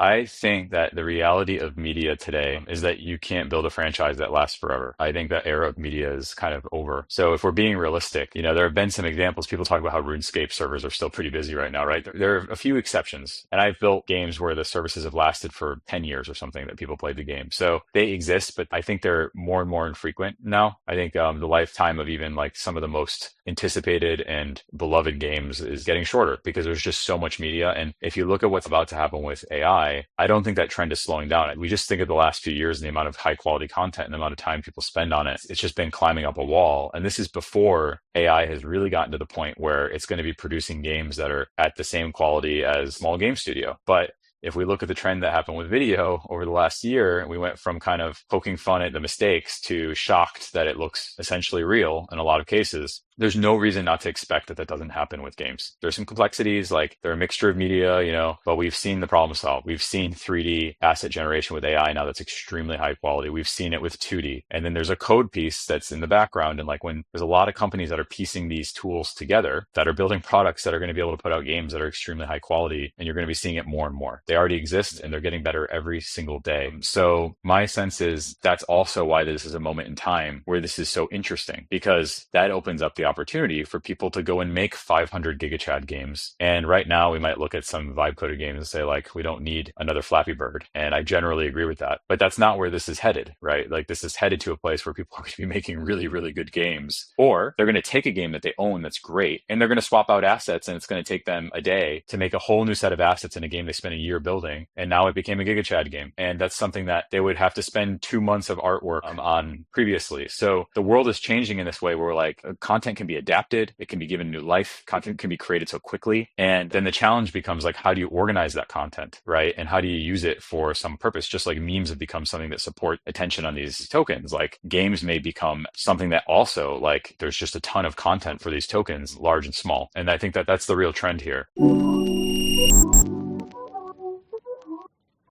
I think that the reality of media today is that you can't build a franchise that lasts forever. I think that era of media is kind of over. So if we're being realistic, there have been some examples. People talk about how RuneScape servers are still pretty busy right now, right? There are a few exceptions. And I've built games where the services have lasted for 10 years or something that people played the game. So they exist, but I think they're more and more infrequent now. I think the lifetime of even like some of the most anticipated and beloved games is getting shorter because there's just so much media. And if you look at what's about to happen with AI, I don't think that trend is slowing down. We just think of the last few years and the amount of high quality content and the amount of time people spend on it. It's just been climbing up a wall. And this is before AI has really gotten to the point where it's going to be producing games that are at the same quality as small game studio. But if we look at the trend that happened with video over the last year, we went from kind of poking fun at the mistakes to shocked that it looks essentially real in a lot of cases. There's no reason not to expect that doesn't happen with games. There's some complexities, like they're a mixture of media, but we've seen the problem solved. We've seen 3D asset generation with AI now that's extremely high quality. We've seen it with 2D. And then there's a code piece that's in the background. And like when there's a lot of companies that are piecing these tools together, that are building products that are going to be able to put out games that are extremely high quality, and you're going to be seeing it more and more. They already exist and they're getting better every single day. So my sense is that's also why this is a moment in time where this is so interesting, because that opens up the opportunity for people to go and make 500 GigaChad games. And right now we might look at some vibe coded games and say like, we don't need another Flappy Bird. And I generally agree with that, but that's not where this is headed, right? Like this is headed to a place where people are going to be making really, really good games, or they're going to take a game that they own that's great and they're going to swap out assets, and it's going to take them a day to make a whole new set of assets in a game they spent a year building. And now it became a GigaChad game. And that's something that they would have to spend 2 months of artwork on previously. So the world is changing in this way where like content can be adapted, it can be given new life, content can be created so quickly. And then the challenge becomes like, how do you organize that content, right? And how do you use it for some purpose? Just like memes have become something that support attention on these tokens, like games may become something that also like there's just a ton of content for these tokens, large and small. And I think that that's the real trend here.